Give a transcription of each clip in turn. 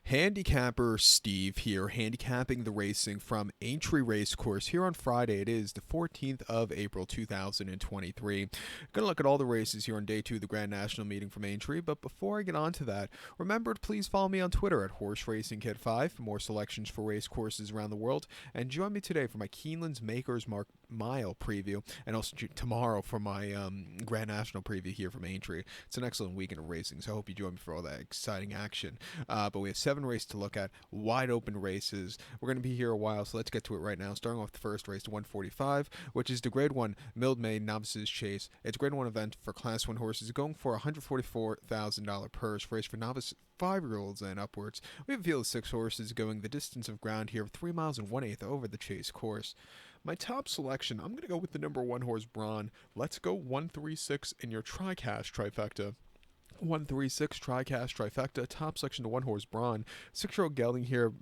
Handicapper Steve here, handicapping the racing from Aintree Racecourse here on Friday. It is the 14th of April 2023. Going to look at all the races here on day 2 of the Grand National meeting from Aintree, but before I get on to that, remember to please follow me on Twitter at HorseRacingKid5 for more selections for race courses around the world, and join me today for my Keeneland's Makers Mile preview, and also tomorrow for my Grand National preview here from Aintree. It's an excellent weekend of racing, so I hope you join me for all that exciting action. But we have 7 races to look at, wide open races. We're going to be here a while, so let's get to it right now. Starting off the first race, 145, which is the Grade 1 Mildmay Novices Chase. It's a Grade 1 event for Class 1 horses, going for a $144,000 purse race for novice 5-year-olds and upwards. We have a field of 6 horses going the distance of ground here of 3 miles and 1/8 over the Chase course. My top selection, I'm going to go with the number 1 horse, Braun. Let's go 136 in your TriCash trifecta. 136 TriCash trifecta, top selection to 1 horse Braun. 6-year-old gelding here.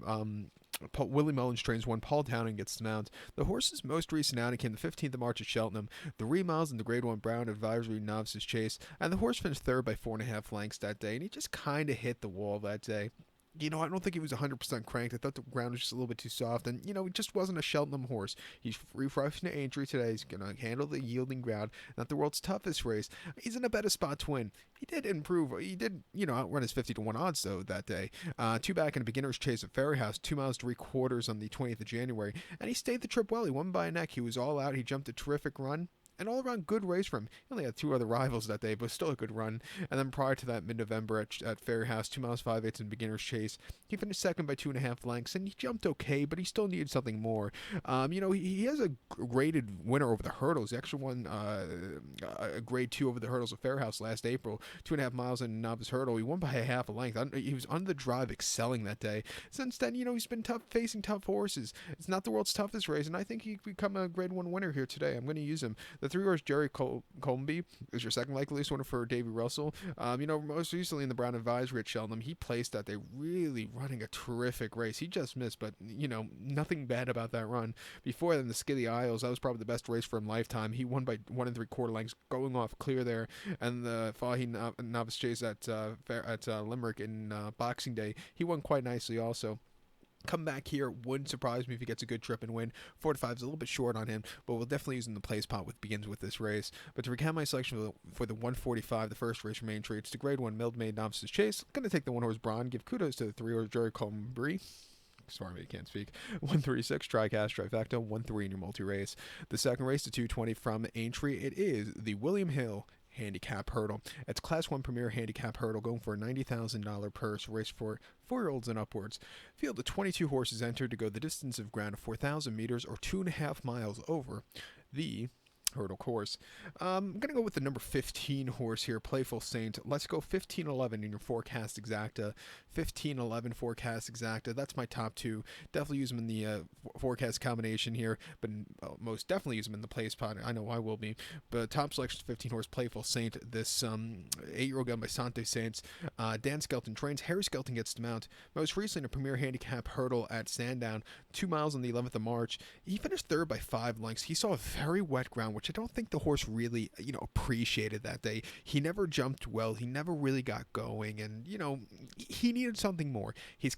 Willie Mullins trains 1. Paul Downing gets the mount. The horse's most recent outing came the 15th of March at Cheltenham. 3 miles in the Grade 1 Brown Advisory Novices Chase, and the horse finished 3rd by 4.5 lengths that day, and he just kind of hit the wall that day. I don't think he was 100% cranked. I thought the ground was just a little bit too soft. And, he just wasn't a Cheltenham horse. He's refreshing to Aintree today. He's going to handle the yielding ground. Not the world's toughest race. He's in a better spot to win. He did improve. He did, outrun his 50-1 odds, though, that day. 2 back in a beginner's chase at Ferry House, 2 miles 3/4 on the 20th of January. And he stayed the trip well. He won by a neck. He was all out. He jumped a terrific run. An all-around good race for him. He only had 2 other rivals that day, but still a good run. And then prior to that, mid-November at Ferry House, 2 miles 5/8 in beginner's chase. He finished 2nd by 2.5 lengths, and he jumped okay, but he still needed something more. He has a graded winner over the hurdles. He actually won a grade 2 over the hurdles at Ferry House last April, 2.5 miles in Novice Hurdle. He won by a half a length. He was on the drive, excelling that day. Since then, he's been facing tough horses. It's not the world's toughest race, and I think he could become a Grade 1 winner here today. I'm going to use him. The 3-horse Jerry Colby is your second likeliest winner for Davy Russell. Most recently in the Brown Advisory at Cheltenham, he placed that day, really running a terrific race. He just missed, but nothing bad about that run. Before then, the Skiddy Isles, that was probably the best race for him lifetime. He won by 1 3/4 lengths, going off clear there. And the Fahy Novice Chase at Limerick in Boxing Day, he won quite nicely also. Come back here, wouldn't surprise me if he gets a good trip and win. 4 to 5 is a little bit short on him, but we'll definitely use him in the play spot begins with this race. But to recount my selection for the 145, the first race from Aintree, it's the Grade 1 Mildmay Novices Chase. I'm going to take the 1 horse Braun, give kudos to the 3-horse Jerry Colby. Sorry, I can't speak. 136 TriCash trifecta, 1-3 in your multi-race. The second race, the 220 from Aintree, it is the William Hill Handicap Hurdle. It's Class 1 Premier Handicap Hurdle, going for a $90,000 purse, race for 4-year-olds and upwards. Field of 22 horses entered to go the distance of ground of 4,000 meters or 2.5 miles over the hurdle course. I'm going to go with the number 15 horse here, Playful Saint. Let's go 15-11 in your forecast exacta. 15-11 forecast exacta. That's my top 2. Definitely use them in the forecast combination here, but most definitely use them in the play spot. I know I will be. But top selection 15 horse, Playful Saint. This 8-year-old gun by Sante Saints. Dan Skelton trains. Harry Skelton gets the mount. Most recently, a Premier Handicap Hurdle at Sandown, 2 miles on the 11th of March. He finished 3rd by 5 lengths. He saw a very wet ground, which I don't think the horse really, appreciated that day. He never jumped well. He never really got going, and, he needed something more. He's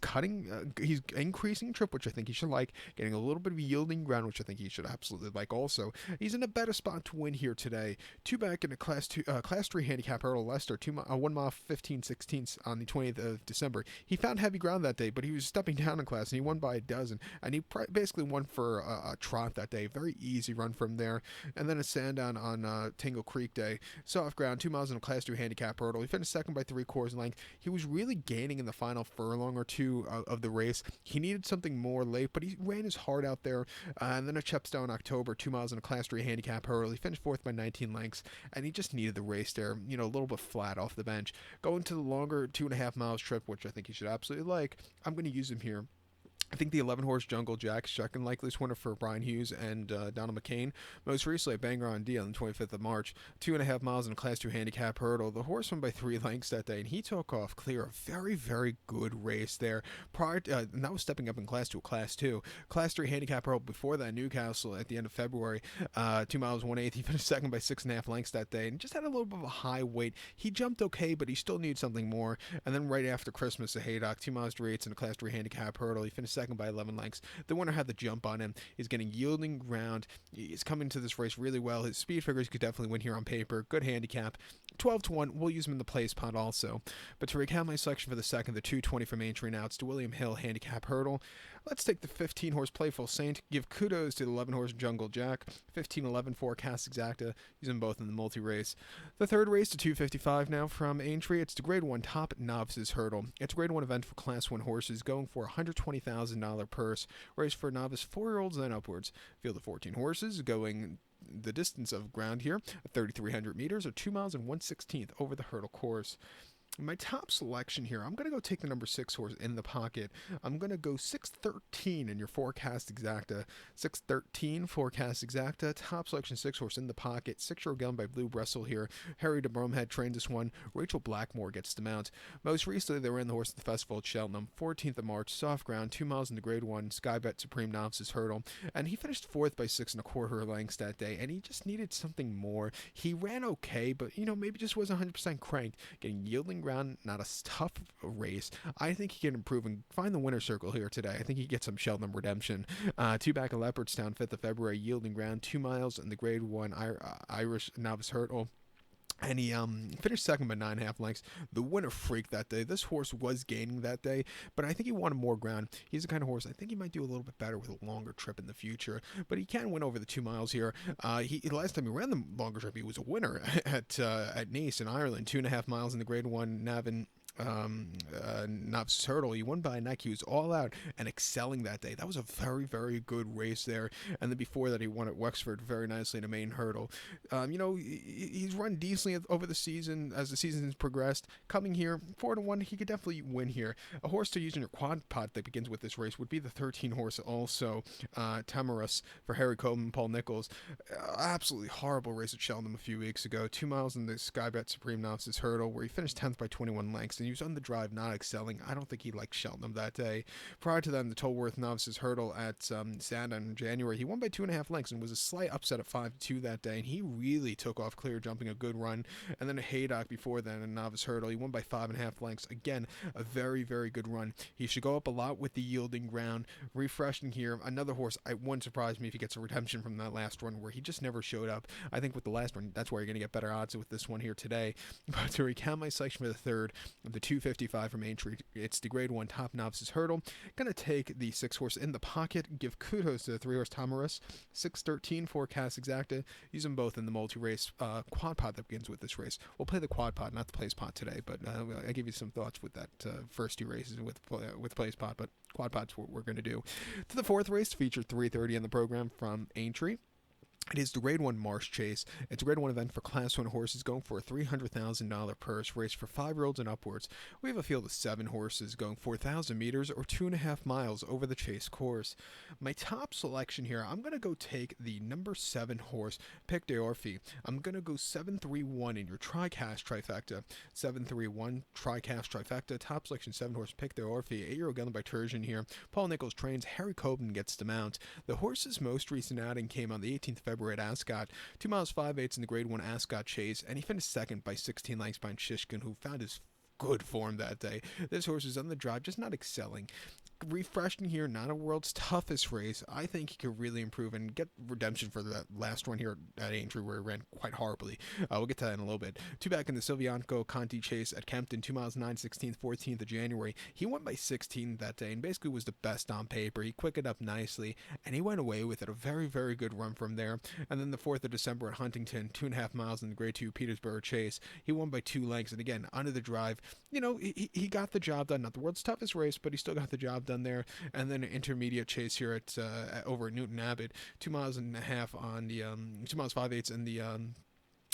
he's increasing trip, which I think he should like, getting a little bit of yielding ground, which I think he should absolutely like also. He's in a better spot to win here today. 2 back in a Class 3 Handicap Hurdle, Leicester, 1 mile 15/16 on the 20th of December. He found heavy ground that day, but he was stepping down in class, and he won by a dozen, and he basically won for a trot that day. Very easy run from there. And then a Sandown on Tingle Creek Day. Soft ground, 2 miles in a Class 2 Handicap Hurdle. He finished 2nd by 3/4 length. He was really gaining in the final furlong or 2 of the race. He needed something more late, but he ran his heart out there. And then a Chepstow in October, 2 miles in a Class 3 Handicap Hurdle. He finished 4th by 19 lengths, and he just needed the race there, a little bit flat off the bench. Going to the longer 2.5 miles trip, which I think he should absolutely like, I'm going to use him here. I think the 11 horse Jungle Jack, second likeliest winner for Brian Hughes and Donald McCain. Most recently at Bangor on D on the 25th of March. 2.5 miles in a Class 2 handicap hurdle. The horse won by 3 lengths that day, and he took off clear. A very, very good race there. And that was stepping up in Class 2 Class 2. Class 3 handicap hurdle before that, Newcastle at the end of February. 2 miles, 1/8. He finished second by 6.5 lengths that day, and just had a little bit of a high weight. He jumped okay, but he still needed something more. And then right after Christmas at Haydock, 2 miles, 3/8 in a Class 3 handicap hurdle. He finished second by 11 lengths. The winner had the jump on him. He's getting yielding ground. He's coming to this race really well. His speed figures could definitely win here on paper. Good handicap. 12-1. We'll use him in the place pot also. But to recount my selection for the second, the 220 from Aintree now, it's the William Hill handicap hurdle. Let's take the 15 horse Playful Saint. Give kudos to the 11 horse Jungle Jack. 15-11 forecast exacta. Use them both in the multi race. The third race, the 255 now from Aintree. It's the Grade 1 Top Novices Hurdle. It's a Grade 1 event for Class 1 horses going for a $120,000 purse. Race for novice 4-year-olds and upwards. Field of 14 horses going the distance of ground here, 3,300 meters or 2 miles and 1/16 over the hurdle course. My top selection here, I'm going to go take the number 6 horse in the pocket. I'm going to go 613 in your forecast exacta. 613 forecast exacta. Top selection 6 horse in the pocket. 6-year-old gun by Blue Brestle here. Harry de Bromhead trained this one. Rachel Blackmore gets the mount. Most recently, they ran the horse at the festival at Cheltenham. 14th of March, soft ground, 2 miles in the Grade 1 Sky Bet Supreme Novices Hurdle. And he finished 4th by 6.25 lengths that day. And he just needed something more. He ran okay, but, maybe just wasn't 100% cranked. Getting yielding ground, not a tough race. I think he can improve and find the winner's circle here today. I think he gets some Cheltenham redemption. 2 back at Leopardstown, 5th of February, yielding ground, 2 miles in the Grade 1 Irish Novice Hurdle. And he finished second by 9.5 lengths. The winner freaked that day. This horse was gaining that day, but I think he wanted more ground. He's the kind of horse I think he might do a little bit better with a longer trip in the future. But he can win over the 2 miles here. Last time he ran the longer trip, he was a winner at Nice in Ireland. 2.5 miles in the Grade 1 Navan Novices Hurdle. He won by a neck. He was all out and excelling that day. That was a very, very good race there. And then before that, he won at Wexford very nicely in a main hurdle. He's run decently over the season as the season's progressed. Coming here, 4-1, he could definitely win here. A horse to use in your quad pot that begins with this race would be the 13 horse also, Tamarus for Harry Coben and Paul Nichols. Absolutely horrible race at Cheltenham a few weeks ago. 2 miles in the Sky Bet Supreme Novices Hurdle where he finished 10th by 21 lengths. And he was on the drive, not excelling. I don't think he liked Cheltenham that day. Prior to that, the Tolworth Novices Hurdle at Sand in January, he won by 2.5 lengths and was a slight upset at 5-2 that day. And he really took off clear, jumping a good run. And then a Haydock before then, a Novice Hurdle, he won by 5.5 lengths. Again, a very, very good run. He should go up a lot with the yielding ground. Refreshing here, another horse. It wouldn't surprise me if he gets a redemption from that last run where he just never showed up. I think with the last one, that's where you're going to get better odds with this one here today. But to recount my selection for the third, the 255 from Aintree. It's the Grade 1 Top Novices Hurdle. Gonna take the 6 horse in the pocket. Give kudos to the 3 horse Tamarus. 613 forecast exacta. Use them both in the multi-race quad pot that begins with this race. We'll play the quad pot, not the place pot today, but I give you some thoughts with that first 2 races with place pot, but quad pot's what we're going to do. To the 4th race, featured 3:30 in the program from Aintree. It is the Grade 1 Marsh Chase. It's a Grade 1 event for Class 1 horses going for a $300,000 purse race for 5-year-olds and upwards. We have a field of 7 horses going 4,000 meters or 2.5 miles over the chase course. My top selection here, I'm going to go take the number 7 horse, Pic d'Orphy. I'm going to go 731 in your TriCash trifecta. 731 TriCash trifecta. Top selection 7 horse, Pic d'Orphy. 8-year-old gun by Turgeon here. Paul Nichols trains. Harry Coben gets the mount. The horse's most recent outing came on the 18th of February at Ascot. 2 miles 5/8 in the Grade 1 Ascot Chase, and he finished second by 16 lengths behind Shishkin, who found his good form that day. This horse is on the drive, just not excelling. Refreshing here, not a world's toughest race. I think he could really improve and get redemption for that last one here at Aintree where he ran quite horribly. We'll get to that in a little bit. 2 back in the Silvianco Conti Chase at Kempton, 2 miles 9/16, 14th of January. He went by 16 that day and basically was the best on paper. He quickened up nicely and he went away with it. A very, very good run from there. And then the 4th of December at Huntington, 2.5 miles in the Grade 2 Petersburg Chase. He won by 2 lengths and again, under the drive. He got the job done. Not the world's toughest race, but he still got the job done there. And then an intermediate chase here at over at Newton Abbott, 2.5 miles on the 2 miles 5/8 in the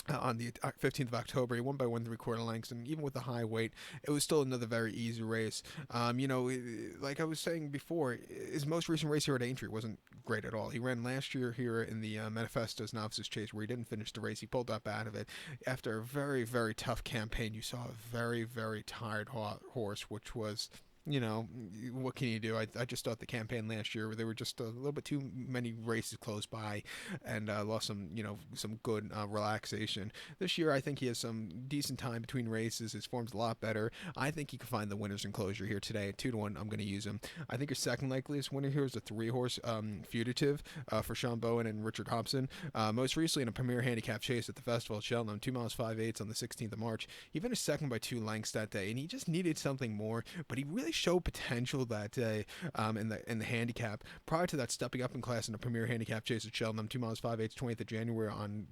On the 15th of October. He won by 1 3/4 lengths, and even with the high weight, it was still another very easy race. Like I was saying before, his most recent race here at Aintree wasn't great at all. He ran last year here in the Manifestos Novices Chase, where he didn't finish the race. He pulled up out of it after a very, very tough campaign. You saw a very, very tired horse, which was, what can you do? I just thought the campaign last year, there were just a little bit too many races close by, and lost some good relaxation. This year, I think he has some decent time between races. His form's a lot better. I think he can find the winners in closure here today. At 2-1, I'm going to use him. I think your second likeliest winner here is a 3-horse Fugitive for Sean Bowen and Richard Hobson. Most recently in a Premier Handicap Chase at the Festival at Cheltenham, 2 miles 5/8 on the 16th of March. He finished second by 2 lengths that day, and he just needed something more, but he really showed potential that day in the handicap. Prior to that, stepping up in class in a Premier Handicap Chase at Cheltenham, 2 miles 5/8, 20th of January on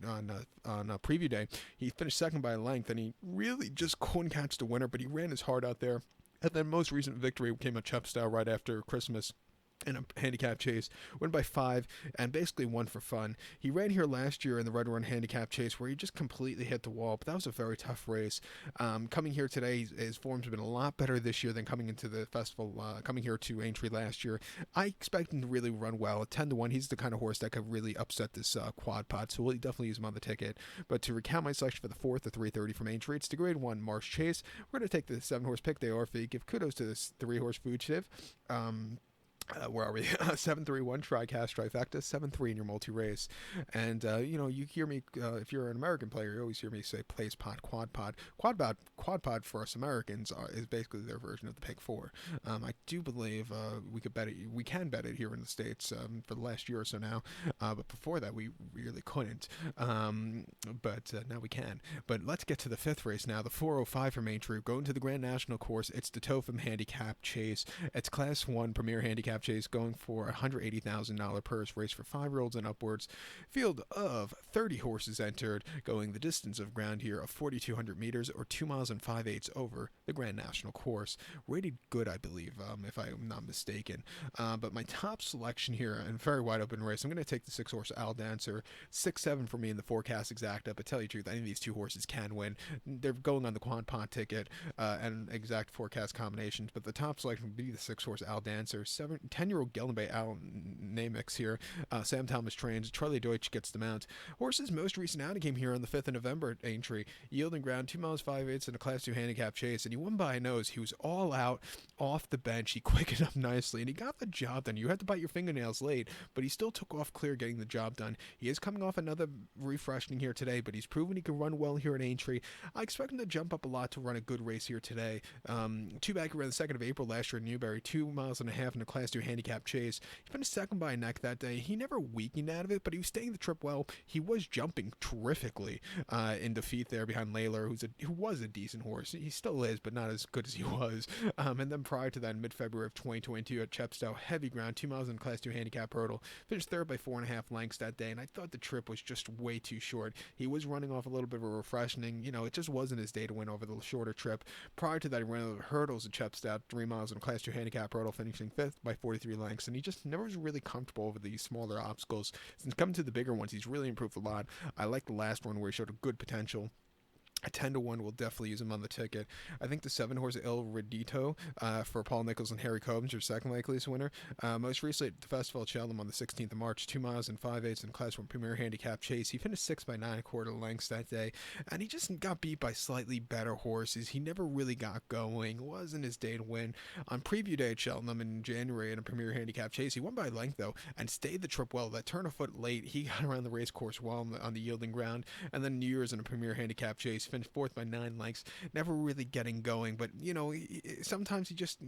preview day, he finished second by a length, and he really just couldn't catch the winner, but he ran his heart out there. And then most recent victory came at Chepstow right after Christmas in a handicap chase, went by 5, and basically won for fun. He ran here last year in the Red Run handicap chase where he just completely hit the wall, but that was a very tough race. Coming here today, his form's been a lot better this year than coming into the festival, coming here to Aintree last year. I expect him to really run well. At 10-1, he's the kind of horse that could really upset this quad pod, so we'll definitely use him on the ticket. But to recount my selection for the 4th, the 3:30 from Aintree, it's the grade 1 Marsh Chase. We're going to take the 7-horse pick de Orphy, give kudos to this 3-horse Fugitive. Where are we? 7-3-1 tricast trifecta, 7-3 in your multi-race. And you hear me, if you're an American player, you always hear me say place pod, quad pod. Quad pod for us Americans is basically their version of the pick 4. I do believe we can bet it here in the States for the last year or so now, but before that we really couldn't. But now we can. But let's get to the 5th race now, the 405 from Aintree, going to the Grand National Course. It's the Topham Handicap Chase. It's Class 1 Premier Handicap Chase, going for a $180,000 purse, race for 5-year-olds and upwards. Field of 30 horses entered, going the distance of ground here of 4,200 meters or 2 miles and 5/8 over the Grand National Course. Rated good, I believe, if I'm not mistaken. But my top selection here, and very wide open race, I'm going to take the 6-horse Al Dancer. 6-7 for me in the forecast exacta, but tell you the truth, any of these 2 horses can win. They're going on the quad pot ticket and exact forecast combinations, but the top selection would be the 6-horse Al Dancer. 10-year-old Geldenbay Al Namix here. Sam Thomas trains. Charlie Deutsch gets the mount. Horse's most recent outing came here on the 5th of November at Aintree. Yielding ground 2 miles 5/8 in a Class 2 handicap chase, and he won by a nose. He was all out off the bench. He quickened up nicely, and he got the job done. You had to bite your fingernails late, but he still took off clear getting the job done. He is coming off another refreshing here today, but he's proven he can run well here at Aintree. I expect him to jump up a lot to run a good race here today. 2 back around the 2nd of April last year in Newbury, 2 miles and a half in a Class 2 handicap chase. He finished second by a neck that day. He never weakened out of it, but he was staying the trip well. He was jumping terrifically in defeat there behind Layler, who was a decent horse. He still is, but not as good as he was. And then prior to that, in mid-February of 2022 at Chepstow, heavy ground, 2 miles in Class 2 handicap hurdle. Finished third by 4.5 lengths that day, and I thought the trip was just way too short. He was running off a little bit of a refreshing. It just wasn't his day to win over the shorter trip. Prior to that, he ran over the hurdles at Chepstow, 3 miles in a Class 2 handicap hurdle, finishing 5th by 43 lengths, and he just never was really comfortable over these smaller obstacles. Since coming to the bigger ones, he's really improved a lot. I like the last one where he showed a good potential. A 10-1 will definitely use him on the ticket. I think the 7-horse Il Redito for Paul Nichols and Harry Combs, your second likeliest winner. Most recently at the Festival at Cheltenham on the 16th of March, 2 miles and 5/8 in Class 1 Premier Handicap Chase. He finished 6th by 9.25 lengths that day, and he just got beat by slightly better horses. He never really got going. It wasn't his day to win. On preview day at Cheltenham in January in a Premier Handicap Chase, he won by a length though and stayed the trip well. That turn of foot late, he got around the race course well on the yielding ground, and then New Year's in a Premier Handicap Chase, finished 4th by 9 lengths, never really getting going, but sometimes he just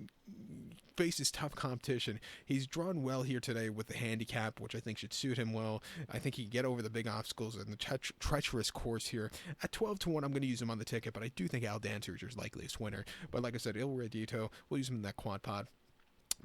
faces tough competition. He's drawn well here today with the handicap, which I think should suit him well. I think he can get over the big obstacles and the treacherous course here. At 12-1, I'm going to use him on the ticket, but I do think Al Dancer is your likeliest winner. But like I said, Il Redito, we'll use him in that quad pod.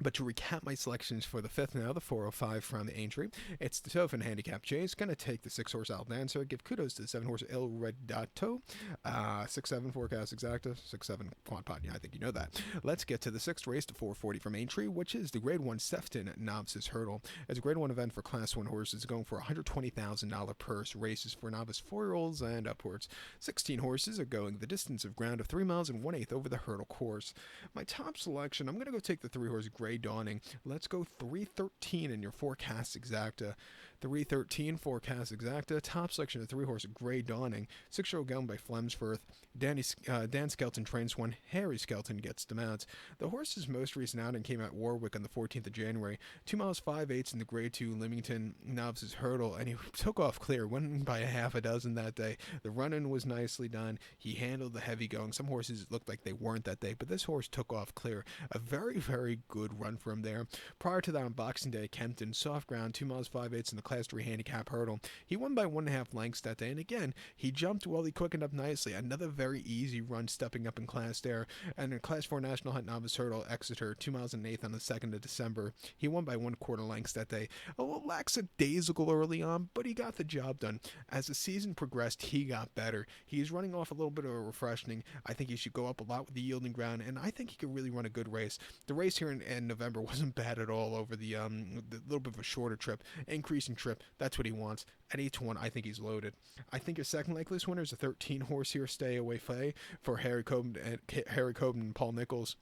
But to recap my selections for the fifth now, the 405 from the Aintree, it's the Topham Handicap Chase. Going to take the 6-horse Al Dancer. Give kudos to the 7-horse Il Redato. 6-7 Forecast Exacta. 6-7 Quad Pod. Yeah, I think you know that. Let's get to the sixth race, the 440 from Aintree, which is the Grade 1 Sefton Novices Hurdle. It's a Grade 1 event for Class 1 horses going for a $120,000 purse. Races for novice 4-year-olds and upwards. 16 horses are going the distance of ground of 3 miles and 1/8 over the hurdle course. My top selection, I'm going to go take the 3-horse Gray Dawning. Let's go 313 in your Forecast Exacta. 313 Forecast Exacta. Top selection of 3-horse Gray Dawning. 6-year-old gelding by Flemsforth. Dan Skelton trains one. Harry Skelton gets the mounts. The horse's most recent outing came at Warwick on the 14th of January. 2 miles 5/8 in the Grade 2 Leamington Novices Hurdle, and he took off clear. Went by a half a dozen that day. The run-in was nicely done. He handled the heavy going. Some horses looked like they weren't that day, but this horse took off clear. A very, very good run from there. Prior to that, on Boxing Day, Kempton, soft ground, 2 miles 5/8 in the Class 3 Handicap Hurdle. He won by 1.5 lengths that day, and again, he jumped well, he quickened up nicely. Another very easy run stepping up in class there. And in Class 4 National Hunt Novice Hurdle, Exeter, 2 miles and 1/8 on the 2nd of December. He won by 1/4 lengths that day. A little lackadaisical early on, but he got the job done. As the season progressed, he got better. He's running off a little bit of a refreshing. I think he should go up a lot with the yielding ground, and I think he could really run a good race. The race here in November wasn't bad at all over the little bit of a shorter trip, increasing trip. That's what he wants. At 8-1, I think he's loaded. I think your second likeliest winner is a 13-horse here, Stay Away Faye, for Harry Coben and Paul Nichols.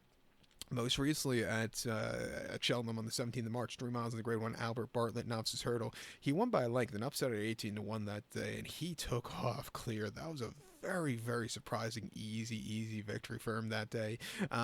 Most recently at Cheltenham on the 17th of March, 3 miles in the Grade 1 Albert Bartlett Novices Hurdle. He won by a length, an upset at 18-1 that day, and he took off clear. That was a very, very surprising, easy victory for him that day.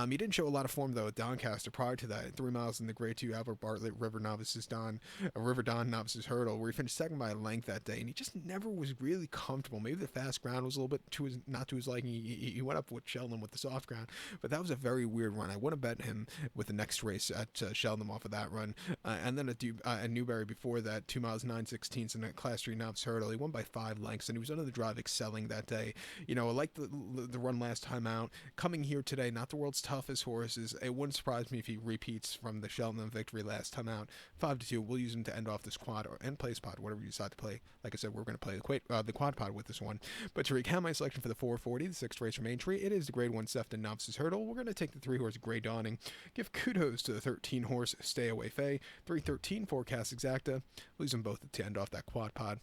He didn't show a lot of form, though, at Doncaster prior to that. 3 miles in the Grade 2 Albert Bartlett River Don Novices Hurdle, where he finished second by a length that day, and he just never was really comfortable. Maybe the fast ground was a little bit not to his liking. He went up with Cheltenham with the soft ground, but that was a very weird run. I wouldn't bet him with the next race at Cheltenham off of that run. And then at Newbury before that, 2 miles 9/16 in a Class 3 Novice Hurdle. He won by 5 lengths, and he was under the drive excelling that day. You know, like the run last time out. Coming here today, not the world's toughest horses. It wouldn't surprise me if he repeats from the Cheltenham victory last time out. 5-2. We'll use him to end off this quad and place pod, whatever you decide to play. Like I said, we're going to play the quad pod with this one. But to recount my selection for the 440, the sixth race from Aintree, it is the Grade 1 Sefton Novices Hurdle. We're going to take the 3-horse Gray Dawning. Give kudos to the 13-horse Stay Away Faye. 313 Forecast Exacta. Lose them both to end off that quad pod.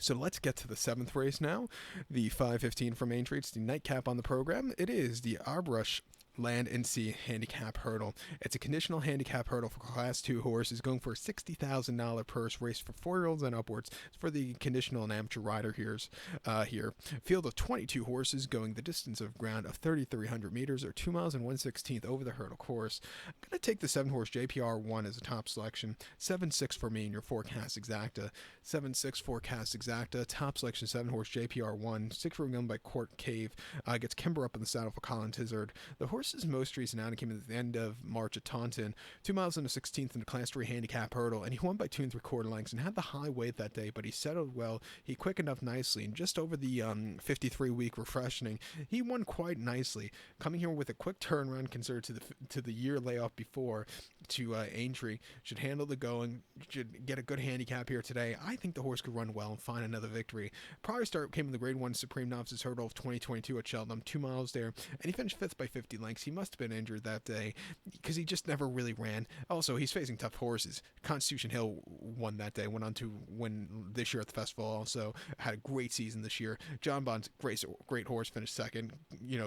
So let's get to the 7th race now, the 515 from Aintree. It's the nightcap on the program. It is the Arbrush Land and Sea Handicap Hurdle. It's a conditional handicap hurdle for Class 2 horses going for a $60,000 purse, race for 4-year-olds and upwards. It's for the conditional and amateur rider here. Field of 22 horses going the distance of ground of 3,300 meters or 2 miles and 1/16 over the hurdle course. I'm going to take the 7-horse JPR1 as a top selection. 7-6 for me in your Forecast Exacta. 7-6 Forecast Exacta. Top selection 7-horse JPR1. 6-year-old gun by Court Cave. Gets Kimber up in the saddle for Colin Tizard. The horse's most recent outing came at the end of March at Taunton. 2 miles and a 16th in the Class 3 Handicap Hurdle, and he won by 2 3/4 lengths and had the high weight that day, but he settled well. He quickened up nicely, and just over the 53-week refreshing, he won quite nicely. Coming here with a quick turnaround compared to the year layoff before to Aintree, should handle the going, should get a good handicap here today. I think the horse could run well and find another victory. Prior start came in the Grade 1 Supreme Novices Hurdle of 2022 at Cheltenham, 2 miles there, and he finished 5th by 50 lengths. He must have been injured that day because he just never really ran. Also, he's facing tough horses. Constitution Hill won that day, went on to win this year at the festival. Also had a great season this year. John Bond's great horse, finished second.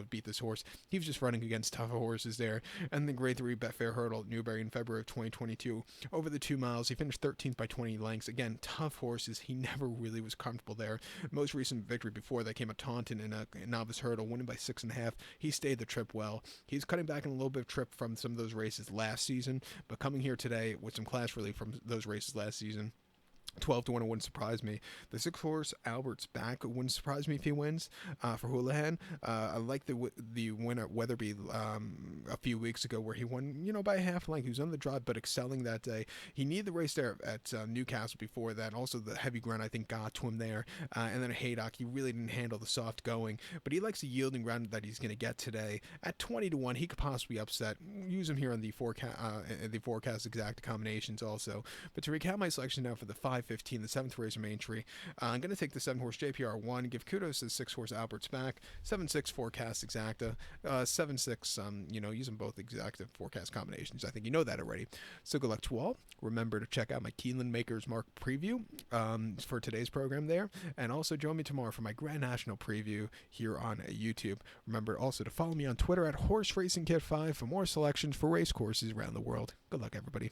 Beat this horse. He was just running against tougher horses there. And the Grade 3 Betfair Hurdle at Newbury in February of 2022. Over the 2 miles, he finished 13th by 20 lengths. Again, tough horses. He never really was comfortable there. Most recent victory before that came at Taunton in a Novice Hurdle, winning by 6.5. He stayed the trip well. He's cutting back in a little bit of trip from some of those races last season, but coming here today with some class relief from those races last season. 12 to 1, it wouldn't surprise me. The 6 horse Albert's Back, it wouldn't surprise me if he wins. For Houlihan, I like the winner Weatherby a few weeks ago where he won, by a half length. He was on the drive, but excelling that day. He needed the race there at Newcastle before that. Also, the heavy ground I think got to him there. And then at Haydock, he really didn't handle the soft going, but he likes the yielding ground that he's going to get today. At 20 to 1, he could possibly upset. Use him here on the forecast exact combinations also. But to recap my selection now for the 5:15, the 7th race from Aintree, I'm going to take the 7-horse JPR1, give kudos to the 6-horse Albert's Back, 7-6 forecast exacta, 7-6, using both exacta forecast combinations. I think you know that already. So good luck to all. Remember to check out my Keeneland Maker's Mark preview for today's program there, and also join me tomorrow for my Grand National preview here on YouTube. Remember also to follow me on Twitter at HorseRacingKit5 for more selections for race courses around the world. Good luck, everybody.